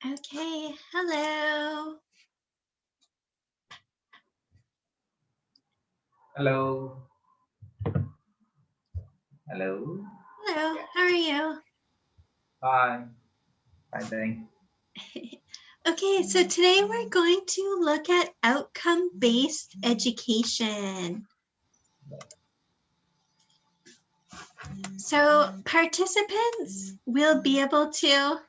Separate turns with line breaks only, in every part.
Okay, hello.
Hello. Hello.
Hello, how are you?
Hi. Fine, thanks.
Okay, so today we're going to look at outcome-based education. So participants will be able to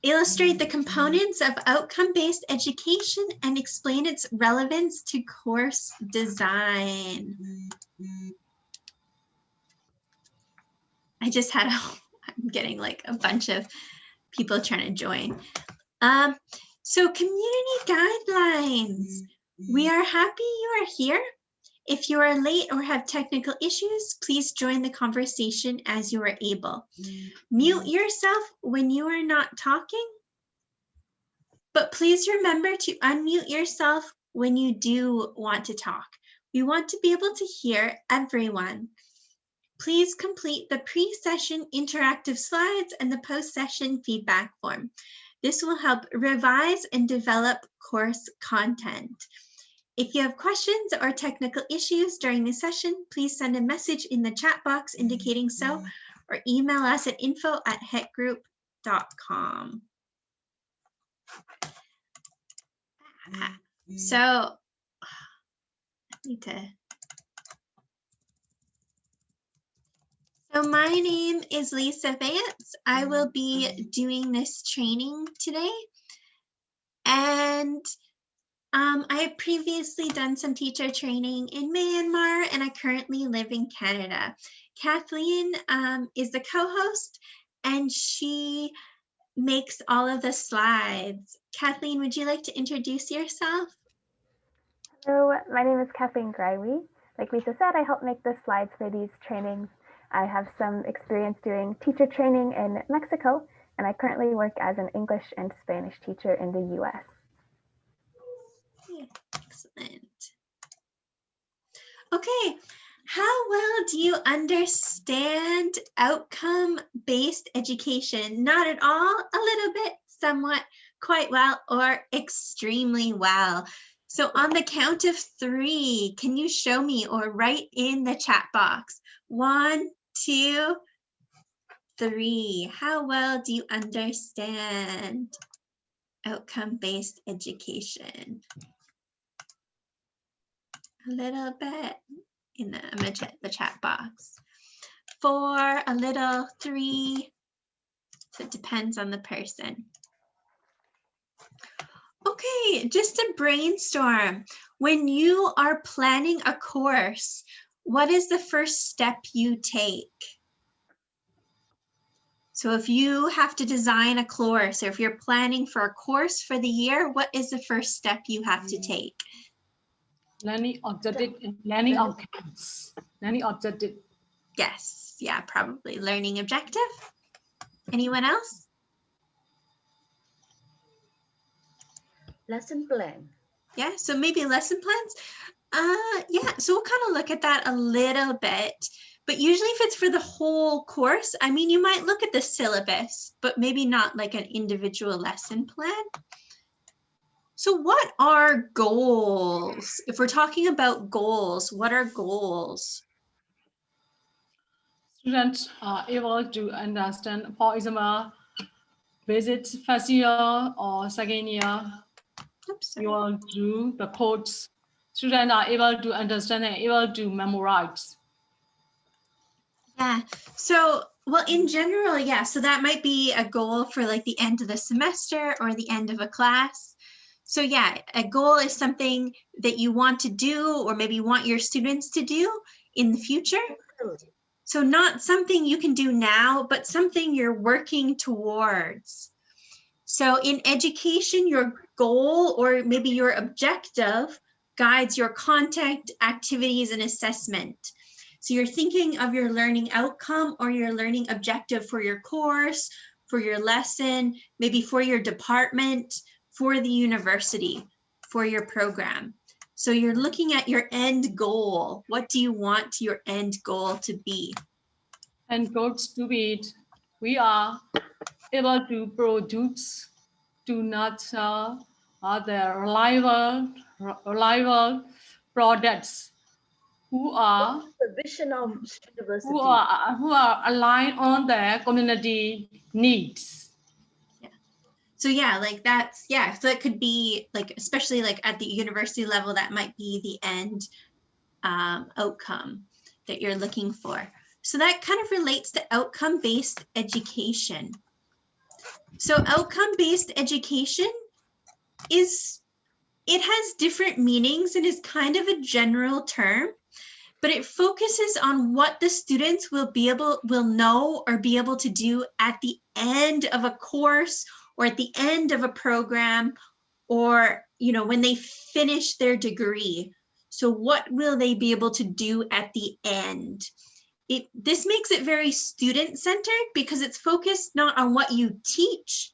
illustrate the components of outcome-based education and explain its relevance to course design. I'm getting like a bunch of people trying to join. So community guidelines. We are happy you are here. If you are late or have technical issues, please join the conversation as you are able. Mute yourself when you are not talking, but please remember to unmute yourself when you do want to talk. We want to be able to hear everyone. Please complete the pre-session interactive slides and the post-session feedback form. This will help revise and develop course content. If you have questions or technical issues during the session, please send a message in the chat box indicating so, or email us at info@hettgroup.com. So, I need to. So my name is Lisa Vance. I will be doing this training today. And I have previously done some teacher training in Myanmar, and I currently live in Canada. Kathleen is the co-host, and she makes all of the slides. Kathleen, would you like to introduce yourself?
Hello, my name is Kathleen Greiwe. Like Lisa said, I help make the slides for these trainings. I have some experience doing teacher training in Mexico, and I currently work as an English and Spanish teacher in the US.
Excellent. Okay, how well do you understand outcome-based education? Not at all, a little bit, somewhat, quite well, or extremely well. So on the count of 3, can you show me or write in the chat box? 1, 2, 3. How well do you understand outcome-based education? A little bit in the chat box. 4, a little, 3. So it depends on the person. Okay, just to brainstorm. When you are planning a course, what is the first step you take? So if you have to design a course, or if you're planning for a course for the year, what is the first step you have to take?
Learning objective, learning outcomes, learning objective.
Yes, yeah, probably learning objective. Anyone else?
Lesson plan.
Yeah, so maybe lesson plans. Yeah, so we'll kind of look at that a little bit, but usually if it's for the whole course, I mean, you might look at the syllabus, but maybe not like an individual lesson plan. So what are goals? If we're talking about goals, what are goals?
Students are able to understand, for example, visit first year or second year.
Oops,
You will do the codes. Students are able to understand and able to memorize.
Yeah, so, well, in general, yeah, so that might be a goal for like the end of the semester or the end of a class. So yeah, a goal is something that you want to do or maybe you want your students to do in the future. So not something you can do now, but something you're working towards. So in education, your goal or maybe your objective guides your content, activities, and assessment. So you're thinking of your learning outcome or your learning objective for your course, for your lesson, maybe for your department, for the university, for your program. So you're looking at your end goal. What do you want your end goal to be?
And goes to it, we are able to produce, to nurture the reliable products who are
The vision of university.
who are aligned on their community needs.
So yeah, like that's, yeah, so it could be like, especially like at the university level, that might be the end outcome that you're looking for. So that kind of relates to outcome-based education. So outcome-based education it has different meanings and is kind of a general term, but it focuses on what the students will know or be able to do at the end of a course or at the end of a program, or when they finish their degree. So what will they be able to do at the end? This makes it very student-centered because it's focused not on what you teach,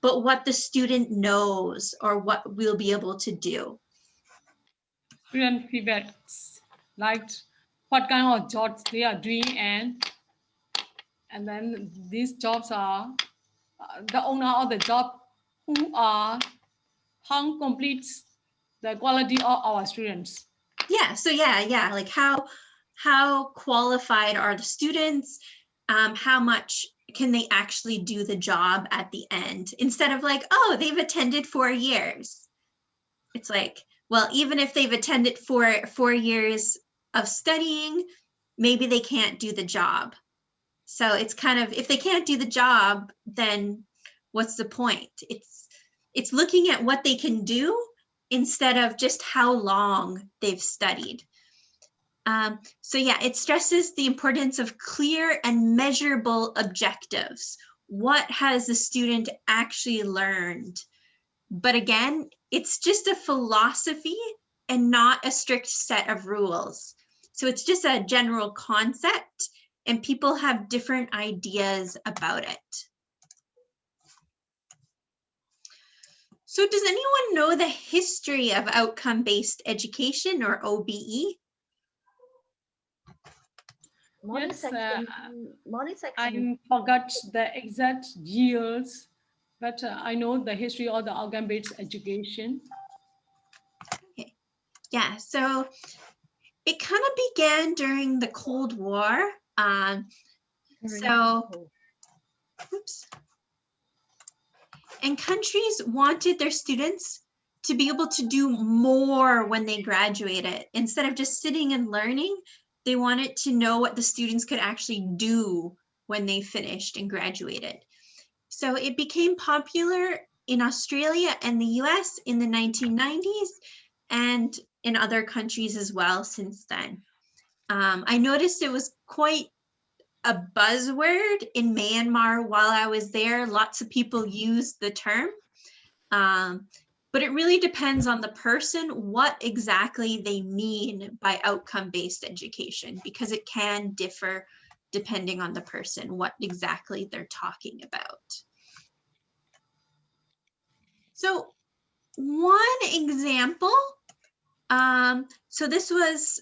but what the student knows or what we'll be able to do.
Student feedbacks, like what kind of jobs they are doing, and then these jobs are the owner of the job how completes the quality of our students.
Yeah, so yeah, like how qualified are the students? How much can they actually do the job at the end? Instead of like, oh, they've attended 4 years. It's like, well, even if they've attended 4 years of studying, maybe they can't do the job. So it's kind of, if they can't do the job, then what's the point? It's looking at what they can do instead of just how long they've studied. So yeah, it stresses the importance of clear and measurable objectives. What has the student actually learned? But again, it's just a philosophy and not a strict set of rules. So it's just a general concept and people have different ideas about it. So does anyone know the history of outcome-based education, or OBE?
Yes,
Monica,
I forgot the exact years, but I know the history of the outcome-based education.
Okay. Yeah, so it kind of began during the Cold War. Oops. And countries wanted their students to be able to do more when they graduated. Instead of just sitting and learning, they wanted to know what the students could actually do when they finished and graduated. So it became popular in Australia and the US in the 1990s and in other countries as well since then. I noticed it was quite a buzzword in Myanmar while I was there. Lots of people use the term, but it really depends on the person what exactly they mean by outcome-based education, because it can differ depending on the person, what exactly they're talking about. So one example, so this was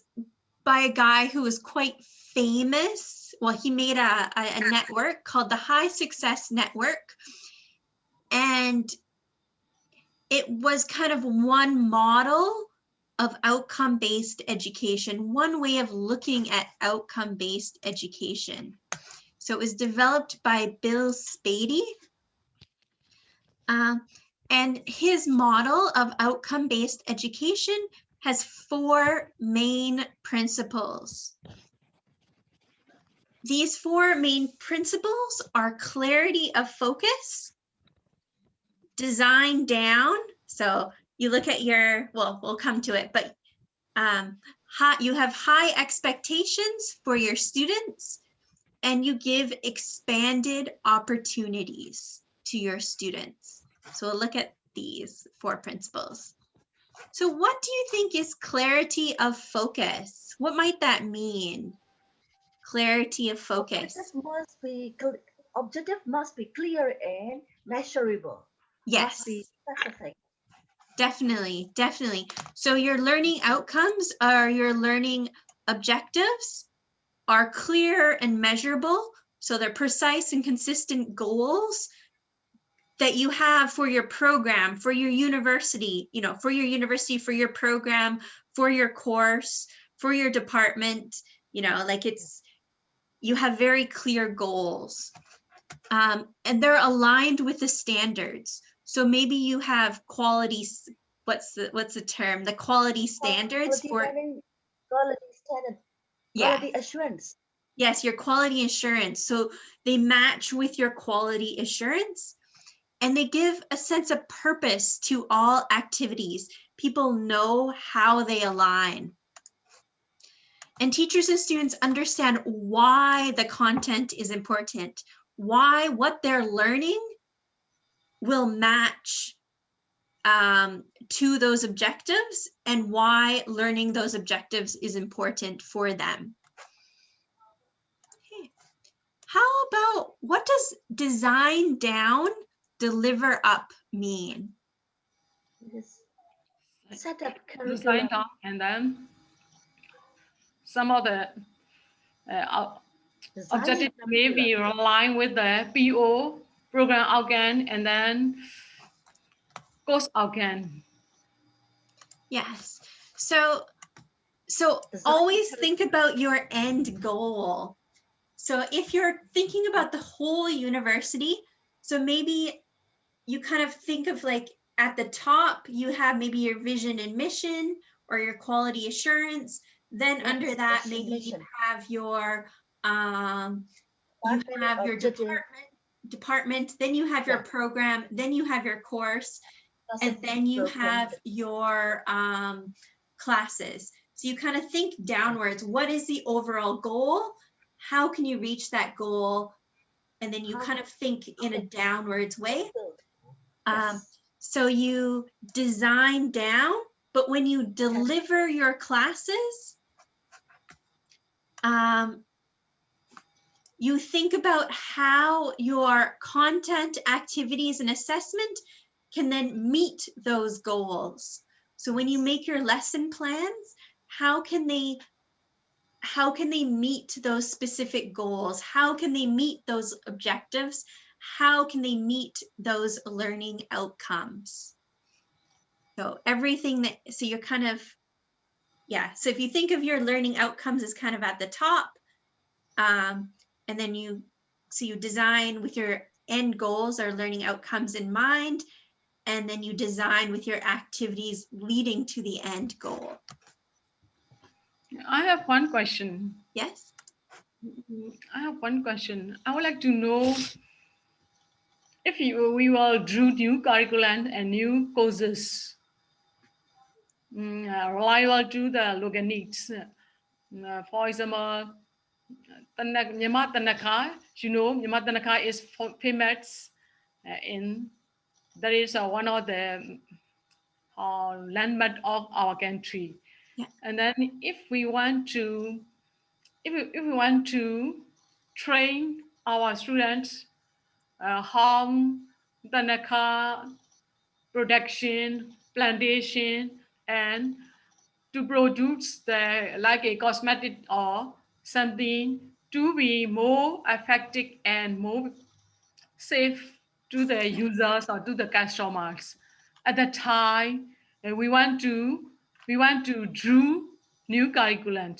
by a guy who was quite famous. Well, he made a network called the High Success Network. And it was kind of one model of outcome-based education, one way of looking at outcome-based education. So it was developed by Bill Spady. And his model of outcome-based education has 4 main principles. These 4 main principles are clarity of focus, design down. So you look at your, well, we'll come to it, but you have high expectations for your students and you give expanded opportunities to your students. So we'll look at these 4 principles. So what do you think is clarity of focus? What might that mean? Clarity of focus.
Objective must be clear and measurable.
Yes.
Must be specific.
Definitely, definitely. So your learning outcomes or your learning objectives are clear and measurable. So they're precise and consistent goals that you have for your program, for your university, for your university, for your program, for your course, for your department, like you have very clear goals. And they're aligned with the standards. So maybe you have quality, what's the term? The quality standards
Quality standard.
Yeah.
Quality assurance.
Yes, your quality assurance. So they match with your quality assurance and they give a sense of purpose to all activities. People know how they align. And teachers and students understand why the content is important, why what they're learning will match to those objectives and why learning those objectives is important for them. Okay. How about, what does design down, deliver up mean?
Yes. Set up
Design
curriculum.
down, and then some of the objectives may be aligned with the PO, program outcome, and then course outcome.
Yes. So always think about your end goal. So if you're thinking about the whole university, so maybe you kind of think of like at the top, you have maybe your vision and mission or your quality assurance. Then under that, maybe you have your department, then you have your program, then you have your course, and then you have your classes. So you kind of think downwards, what is the overall goal? How can you reach that goal? And then you kind of think in a downwards way. So you design down, but when you deliver your classes, you think about how your content, activities, and assessment can then meet those goals. So when you make your lesson plans, how can they meet those specific goals? How can they meet those objectives? How can they meet those learning outcomes? So everything so you're kind of, so if you think of your learning outcomes as kind of at the top, and then you design with your end goals or learning outcomes in mind, and then you design with your activities leading to the end goal.
I have one question.
Yes?
I have one question. I would like to know if we will do new curriculum and new courses, reliable to the local needs. For example, Myanmar Tanaka, Myanmar Tanaka is famous in, that is one of the landmark of our country.
Yeah.
And then if we want to train our students how Tanaka production, plantation, and to produce like a cosmetic or something to be more effective and more safe to the users or to the customers. At that time, we want to do new curriculum.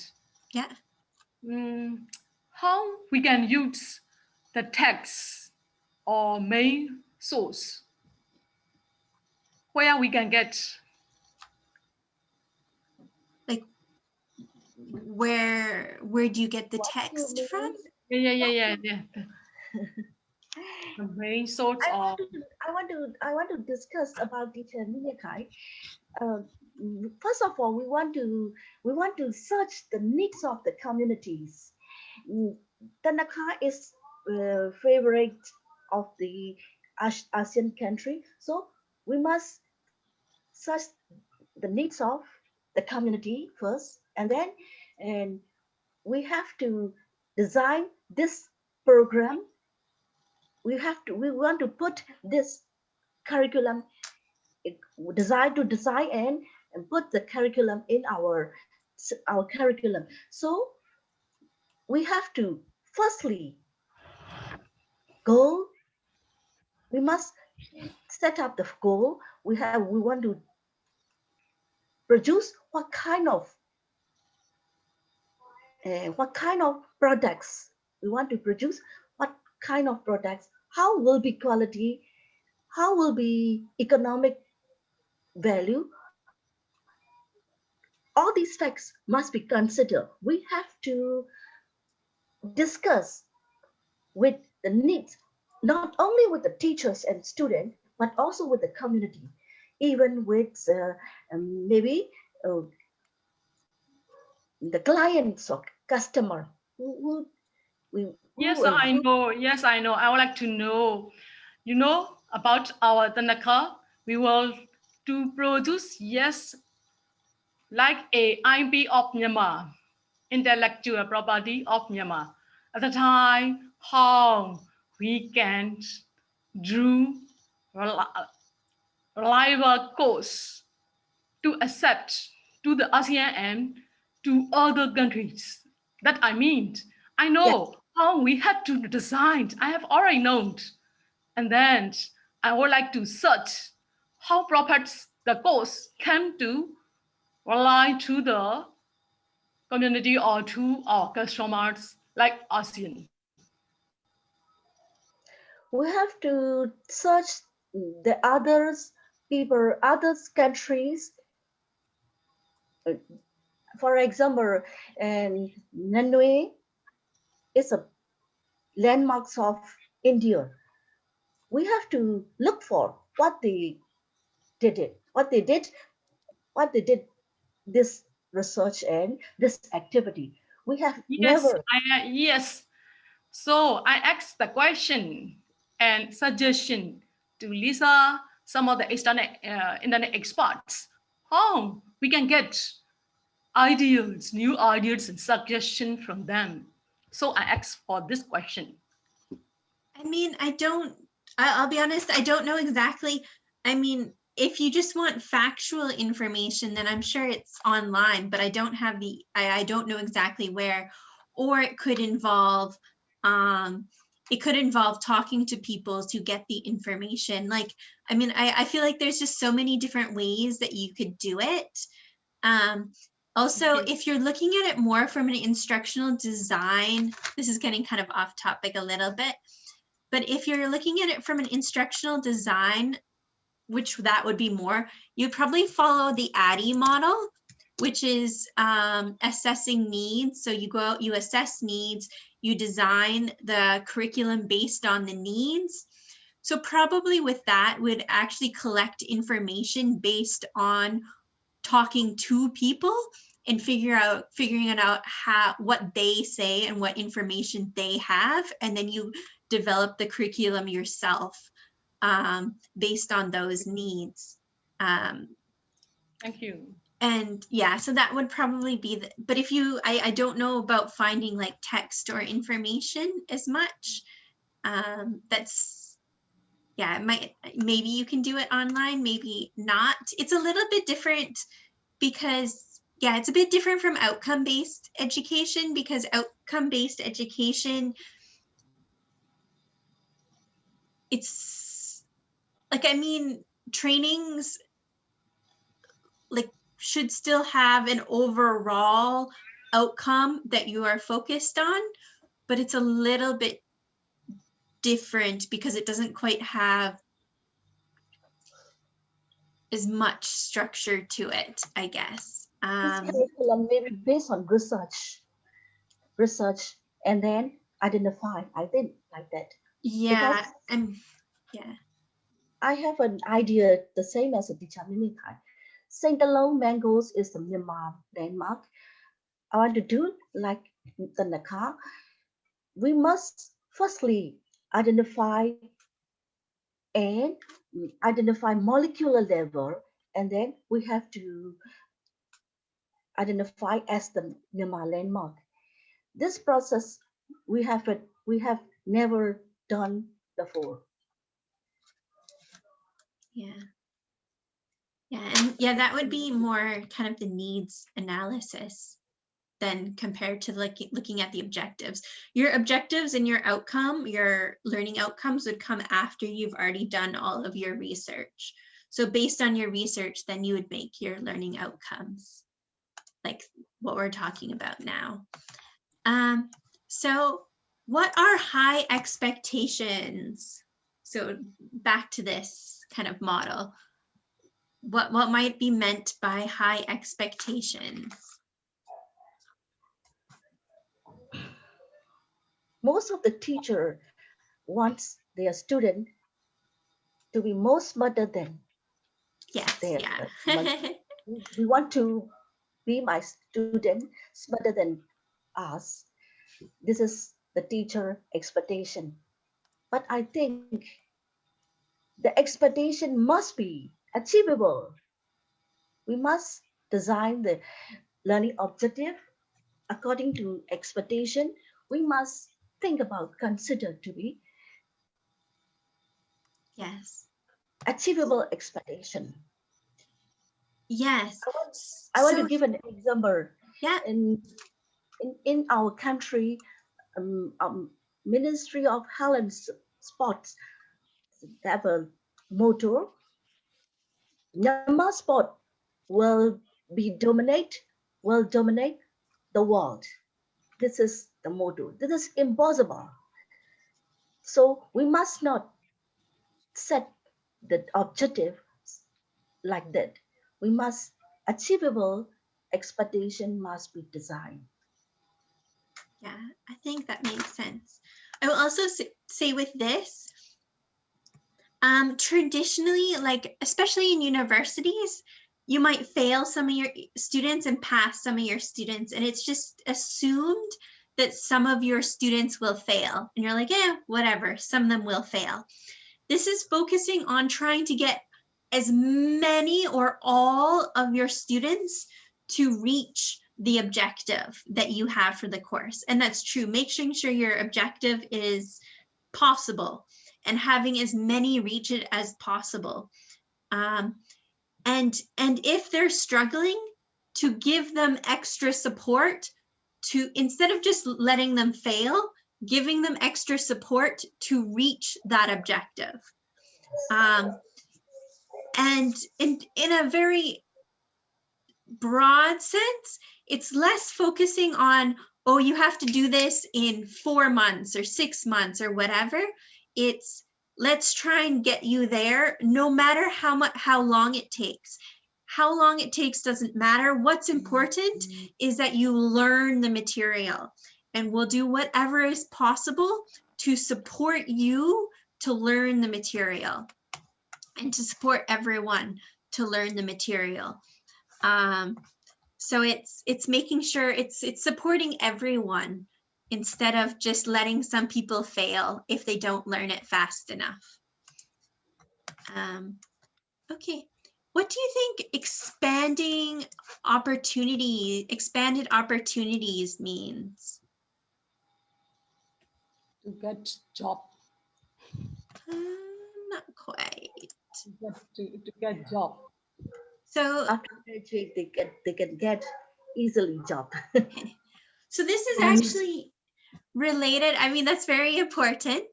Yeah.
How we can use the text or main source, where we can get,
like, where do you get the text from?
Yeah. The main source of.
I want to discuss about it, Minyakai. First of all, we want to search the needs of the communities. Tanaka is favorite of the ASEAN country. So we must search the needs of the community first, and then and we have to design this program. We want to put this curriculum, design and put the curriculum in our curriculum. So we have to firstly goal. We must set up the goal. We want to produce what kind of products we want to produce, what kind of products, how will be quality, how will be economic value. All these facts must be considered. We have to discuss with the needs, not only with the teachers and students, but also with the community, even with maybe uh, the clients or customer
Yes, I know. Yes, I know. I would like to know, about our Tanaka. We will to produce, yes, like a IP of Myanmar, intellectual property of Myanmar. At the time, how we can do reliable course to accept to the ASEAN and to other countries. That I mean, I
yes.
know how we had to design. I have already known. And then I would like to search how prophets the course came to rely to the community or to our customers like ASEAN.
We have to search the others people, others countries. Uh, For example, and Nanue is a landmark of India. We have to look for what they did it, what they did this research and this activity. We have
Yes,
never.
yes. So I asked the question and suggestion to Lisa, some of the internet experts, how we can get ideas, new ideas and suggestions from them. So I asked for this question.
I mean, I'll be honest, I don't know exactly. I mean, if you just want factual information, then I'm sure it's online, but I don't have I don't know exactly where. Or it could involve talking to people to get the information. Like, I mean, I feel like there's just so many different ways that you could do it. Also,
Okay.
if you're looking at it more from an instructional design, this is getting kind of off topic a little bit, but if you're looking at it from an instructional design, which that would be more, you'd probably follow the ADDIE model, which is assessing needs. So you go out, you assess needs, you design the curriculum based on the needs. So probably with that would actually collect information based on talking to people and figuring it out what they say and what information they have, and then you develop the curriculum yourself based on those needs.
Thank you.
And yeah, so that would probably be but if you, I don't know about finding like text or information as much. That's, yeah, maybe you can do it online, maybe not. It's a little bit different because, yeah, it's a bit different from outcome-based education, because outcome-based education, it's like, I mean, trainings like should still have an overall outcome that you are focused on, but it's a little bit different because it doesn't quite have as much structure to it, I guess.
This curriculum may be based on research, and then identify. I think like that.
Yeah,
Because
yeah.
I have an idea the same as a teacher Minikai. Saint Alone Mangoes is the Myanmar landmark. I want to do like the Naka. We must firstly identify and identify molecular level, and then we have to identify as the NEMA landmark. This process we have never done before.
Yeah. Yeah, and yeah, that would be more kind of the needs analysis than compared to like looking at the objectives. Your objectives and your outcome, your learning outcomes would come after you've already done all of your research. So based on your research, then you would make your learning outcomes, like what we're talking about now. So what are high expectations? So back to this kind of model. What might be meant by high expectations?
Most of the teacher wants their student to be more smarter than
Yes,
their.
yeah.
We want to be my student smarter than us. This is the teacher expectation. But I think the expectation must be achievable. We must design the learning objective according to expectation. We must think about, consider to be
Yes.
achievable expectation.
Yes.
I want to
So
give an example.
yeah.
In our country, Ministry of Health and Sports have a motto: Nama sport will dominate the world. This is the motto. This is impossible. So we must not set the objective like that. We must achievable expectation must be designed.
Yeah, I think that makes sense. I will also say with this, traditionally, like especially in universities, you might fail some of your students and pass some of your students, and it's just assumed that some of your students will fail. And you're like, whatever, some of them will fail. This is focusing on trying to get as many or all of your students to reach the objective that you have for the course. And that's true. Making sure your objective is possible and having as many reach it as possible. And if they're struggling, to give them extra support, to instead of just letting them fail, giving them extra support to reach that objective. And in a very broad sense, it's less focusing on, oh, you have to do this in 4 months or 6 months or whatever. It's let's try and get you there, no matter how long it takes. How long it takes doesn't matter. What's important is that you learn the material, and we'll do whatever is possible to support you to learn the material and to support everyone to learn the material. So it's making sure it's supporting everyone instead of just letting some people fail if they don't learn it fast enough. Okay, what do you think expanded opportunities means?
To get job.
Not quite.
To get job.
So
After graduate, they can get easily job.
So this is actually related. I mean, that's very important,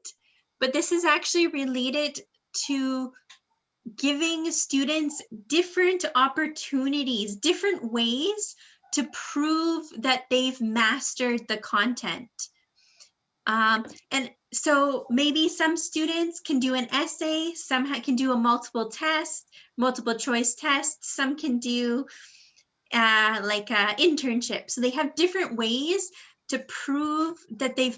but this is actually related to giving students different opportunities, different ways to prove that they've mastered the content. And so maybe some students can do an essay, some can do a multiple choice test, some can do like an internship. So they have different ways to prove that they've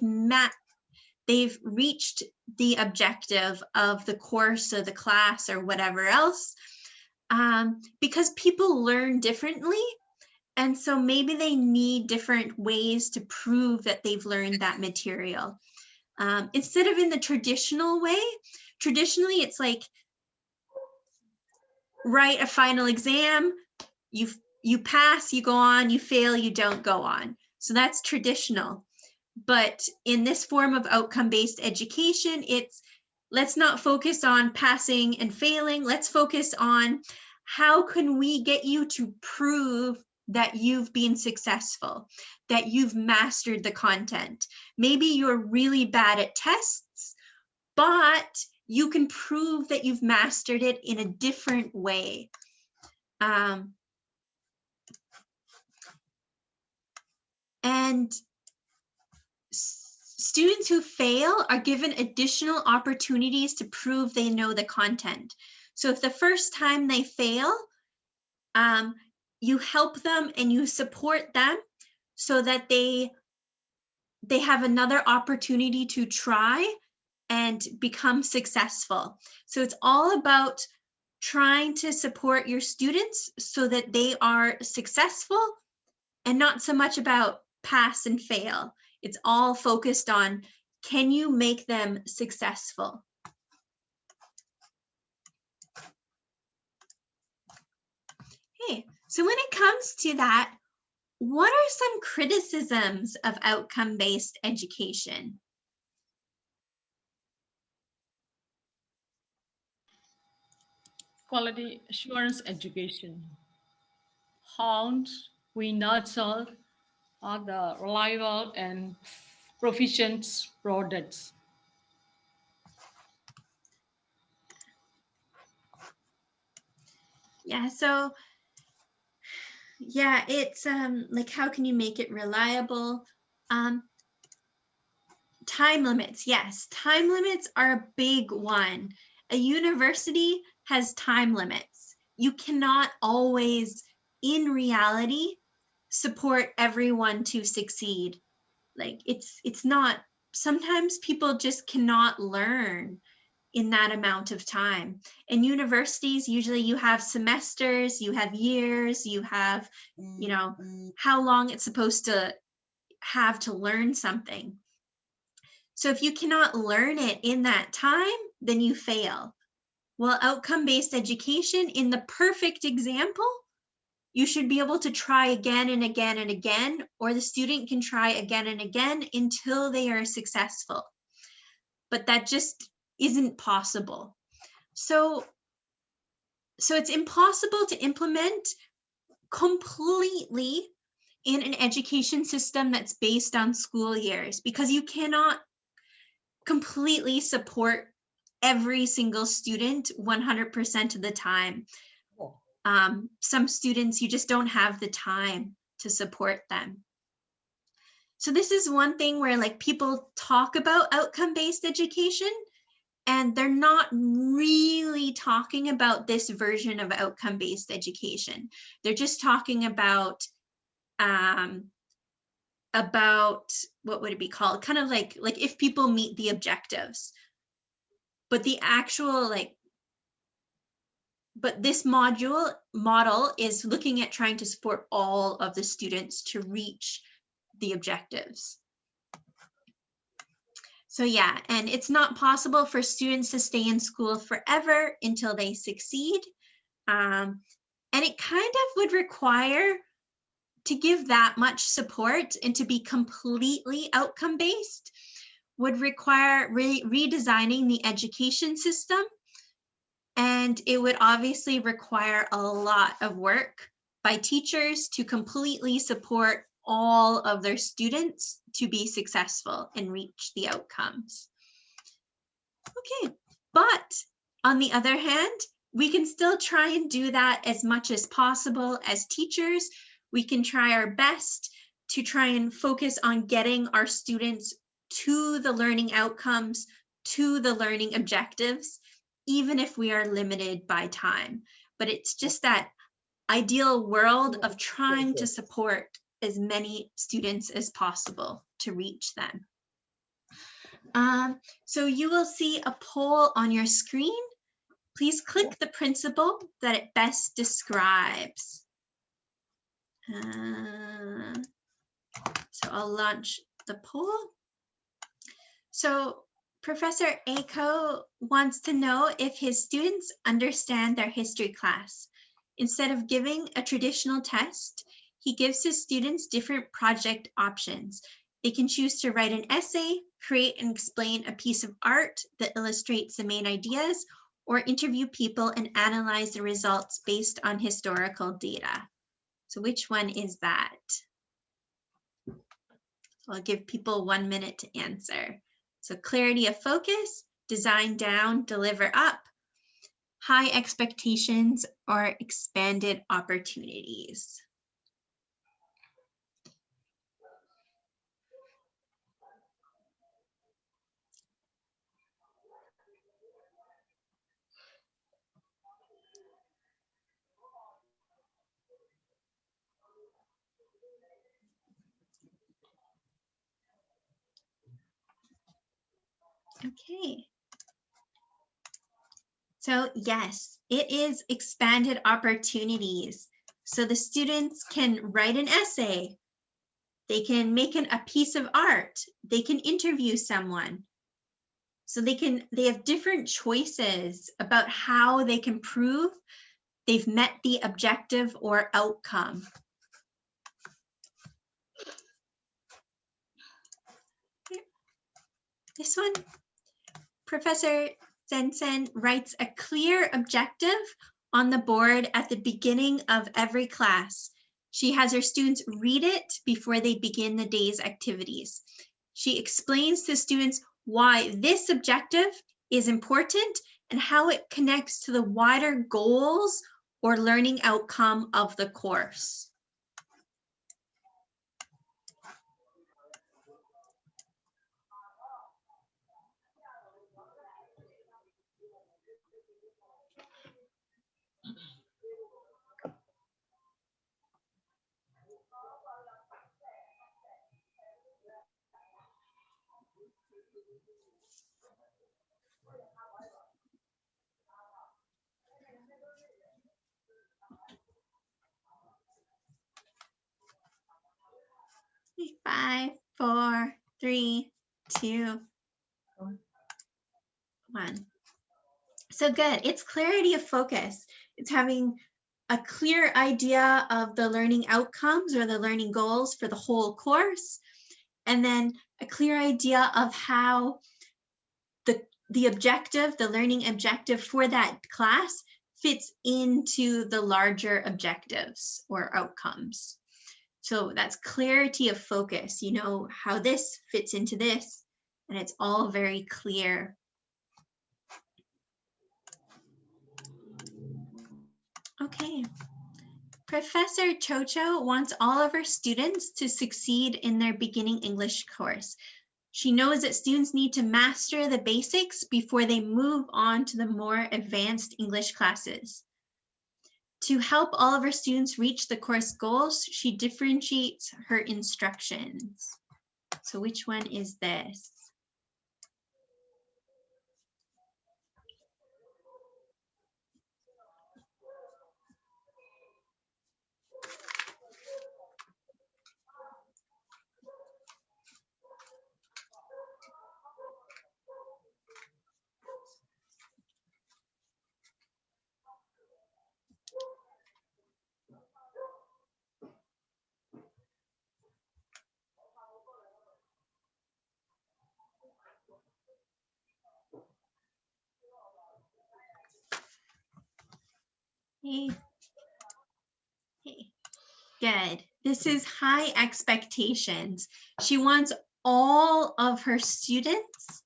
reached the objective of the course or the class or whatever else, because people learn differently. And so maybe they need different ways to prove that they've learned that material. Instead of in the traditional way, Traditionally, it's like write a final exam, you pass, you go on, you fail, you don't go on. So that's traditional. But in this form of outcome-based education, it's let's not focus on passing and failing. Let's focus on how can we get you to prove that you've been successful, that you've mastered the content. Maybe you're really bad at tests, but you can prove that you've mastered it in a different way. And students who fail are given additional opportunities to prove they know the content. So if the first time they fail, you help them and you support them so that they have another opportunity to try and become successful. So it's all about trying to support your students so that they are successful and not so much about pass and fail. It's all focused on, can you make them successful? Okay, so when it comes to that, what are some criticisms of outcome-based education?
Quality assurance education. How we nurture the reliable and proficient products.
Yeah, so yeah, it's like, how can you make it reliable? Time limits, yes, time limits are a big one. A university has time limits. You cannot always, in reality, support everyone to succeed. Like it's not, sometimes people just cannot learn in that amount of time. In universities, usually you have semesters, you have years, you have, you know, how long it's supposed to have to learn something. So if you cannot learn it in that time, then you fail. Well, outcome-based education, in the perfect example, you should be able to try again and again and again, or the student can try again and again until they are successful. But that just isn't possible. So it's impossible to implement completely in an education system that's based on school years, because you cannot completely support every single student 100% of the time. Some students, you just don't have the time to support them. So this is one thing where like people talk about outcome-based education and they're not really talking about this version of outcome-based education. They're just talking about what would it be called? Kind of like if people meet the objectives. But the actual but this model is looking at trying to support all of the students to reach the objectives. So yeah, and it's not possible for students to stay in school forever until they succeed. And it kind of would require, to give that much support and to be completely outcome-based, would require redesigning the education system. And it would obviously require a lot of work by teachers to completely support all of their students to be successful and reach the outcomes. Okay, but on the other hand, we can still try and do that as much as possible as teachers. We can try our best to try and focus on getting our students to the learning outcomes, to the learning objectives, even if we are limited by time. But it's just that ideal world of trying to support as many students as possible to reach them. So you will see a poll on your screen. Please click the principle that it best describes. So I'll launch the poll. So Professor Ako wants to know if his students understand their history class. Instead of giving a traditional test, he gives his students different project options. They can choose to write an essay, create and explain a piece of art that illustrates the main ideas, or interview people and analyze the results based on historical data. So which one is that? I'll give people 1 minute to answer. So clarity of focus, design down, deliver up, high expectations, or expanded opportunities. Okay. So yes, it is expanded opportunities. So the students can write an essay, they can make a piece of art, they can interview someone. So they have different choices about how they can prove they've met the objective or outcome. This one, Professor Sensen writes a clear objective on the board at the beginning of every class. She has her students read it before they begin the day's activities. She explains to students why this objective is important and how it connects to the wider goals or learning outcome of the course. Five, four, three, two, one. So good. It's clarity of focus. It's having a clear idea of the learning outcomes or the learning goals for the whole course, and then a clear idea of how the objective, the learning objective for that class fits into the larger objectives or outcomes. So that's clarity of focus. You know how this fits into this, and it's all very clear. Okay. Professor Chocho wants all of her students to succeed in their beginning English course. She knows that students need to master the basics before they move on to the more advanced English classes. To help all of her students reach the course goals, she differentiates her instructions. So which one is this? Hey. Hey. Good. This is high expectations. She wants all of her students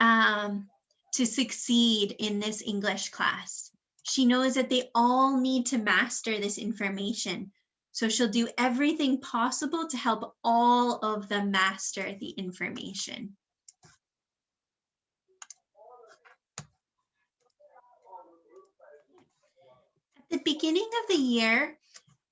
to succeed in this English class. She knows that they all need to master this information. So she'll do everything possible to help all of them master the information. At the beginning of the year,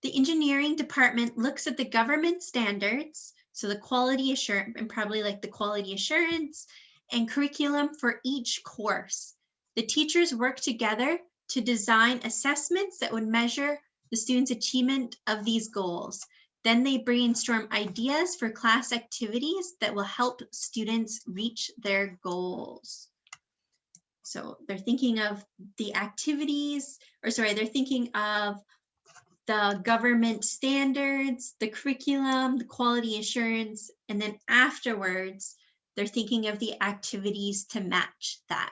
the engineering department looks at the government standards, so the quality assurance, and probably like the quality assurance and curriculum for each course. The teachers work together to design assessments that would measure the students' achievement of these goals. Then they brainstorm ideas for class activities that will help students reach their goals. So they're thinking of the activities, or sorry, they're thinking of the government standards, the curriculum, the quality assurance, and then afterwards, they're thinking of the activities to match that.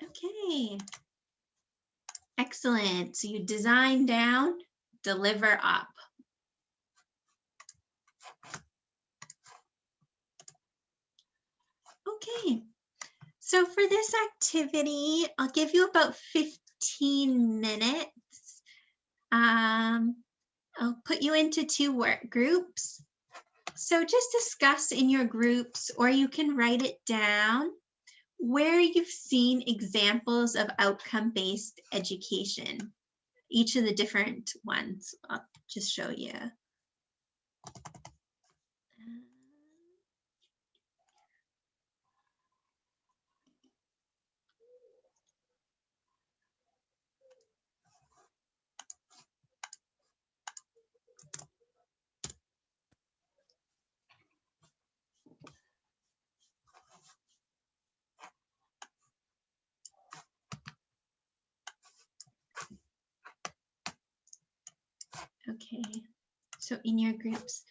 Okay. Excellent. So you design down, deliver up. Okay. So for this activity, I'll give you about 15 minutes. I'll put you into 2 work groups. So just discuss in your groups, or you can write it down, where you've seen examples of outcome-based education. Each of the different ones, I'll just show you. Okay, so in your groups.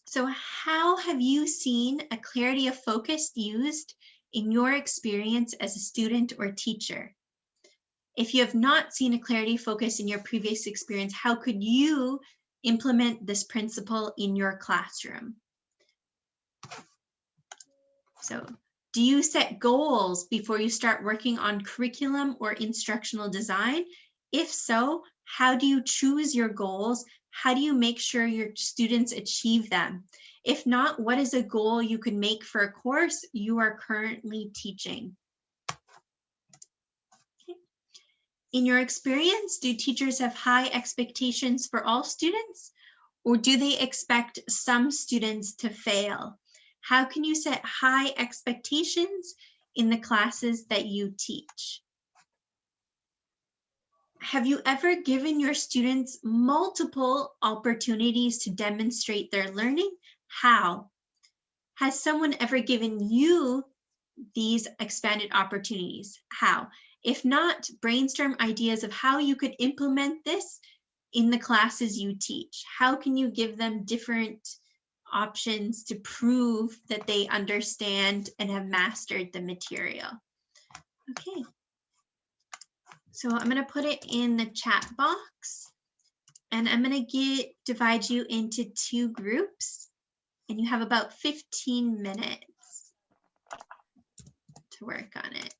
So how have you seen a clarity of focus used in your experience as a student or teacher? If you have not seen a clarity of focus in your previous experience, how could you implement this principle in your classroom? So, do you set goals before you start working on curriculum or instructional design? If so, how do you choose your goals? How do you make sure your students achieve them? If not, what is a goal you could make for a course you are currently teaching? Okay. In your experience, do teachers have high expectations for all students, or do they expect some students to fail? How can you set high expectations in the classes that you teach? Have you ever given your students multiple opportunities to demonstrate their learning? How? Has someone ever given you these expanded opportunities? How? If not, brainstorm ideas of how you could implement this in the classes you teach. How can you give them different options to prove that they understand and have mastered the material? Okay. So I'm going to put it in the chat box, and I'm going to divide you into 2 groups, and you have about 15 minutes to work on it.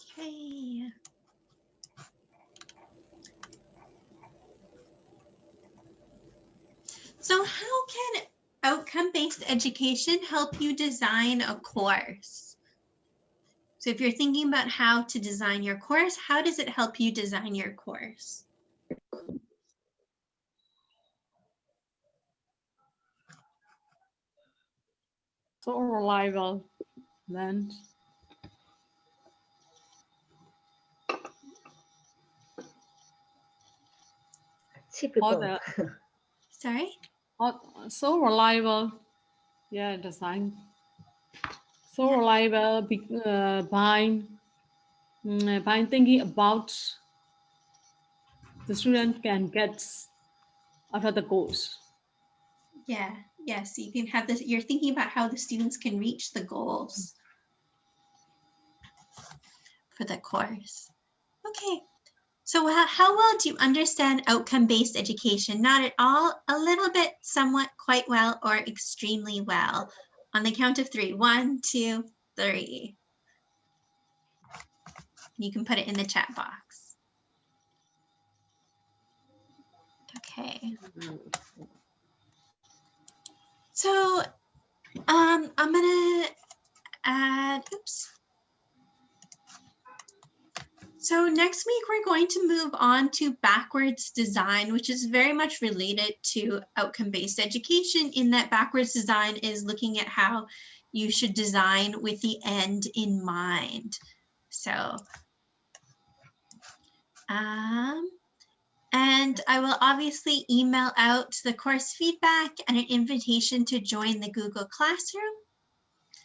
Okay. So how can outcome-based education help you design a course? So if you're thinking about how to design your course, how does it help you design your course?
So reliable. Then all
Typical.
the
Sorry?
so reliable. Yeah, design. So
Yeah.
reliable by thinking about the student can get out of the course.
Yeah. Yes. You can have this. You're thinking about how the students can reach the goals for the course. Okay. So how well do you understand outcome-based education? Not at all, a little bit, somewhat, quite well, or extremely well? On the count of 3. 1, 2, 3. You can put it in the chat box. Okay. So I'm gonna add, oops. So next week we're going to move on to backwards design, which is very much related to outcome-based education in that backwards design is looking at how you should design with the end in mind. So, and I will obviously email out the course feedback and an invitation to join the Google Classroom.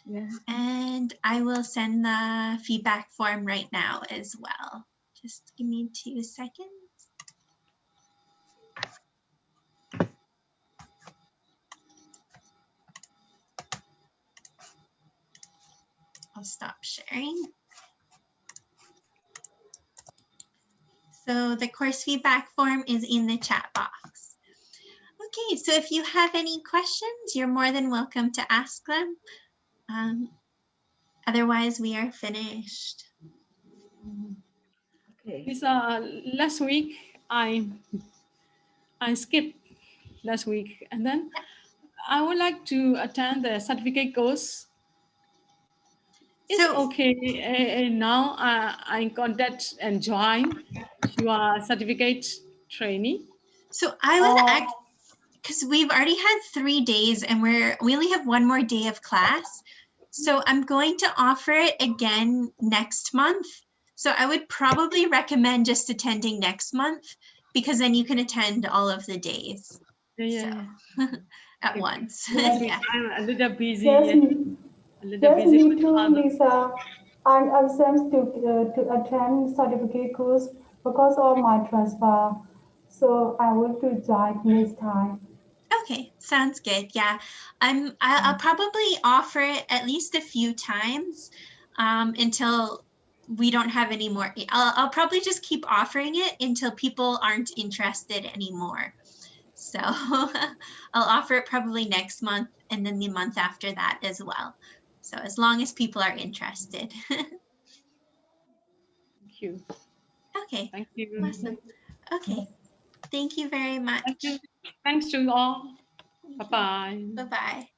Yeah.
And I will send the feedback form right now as well. Just give me 2 seconds. I'll stop sharing. So the course feedback form is in the chat box. Okay, so if you have any questions, you're more than welcome to ask them. Otherwise, we are finished.
Okay.
This last week I skipped last week, and then I would like to attend the certificate course. It's
So,
okay. Now I contact and join your certificate training.
so I was because we've already had 3 days and we only have 1 more day of class. So I'm going to offer it again next month. So I would probably recommend just attending next month because then you can attend all of the days.
Yeah.
At once.
Yes.
Yeah.
I'm a little busy.
Yes,
A little
yes,
busy
me
with
too,
other.
Lisa. I'm absent to attend certificate course because of my transfer. So I will to join next time.
Okay, sounds good. Yeah, I'll probably offer it at least a few times until we don't have any more. I'll probably just keep offering it until people aren't interested anymore. So I'll offer it probably next month and then the month after that as well. So as long as people are interested.
Thank you.
Okay,
Thank you.
awesome. Okay, thank you very much.
Thank you. Thanks to you all. Bye-bye.
Bye-bye.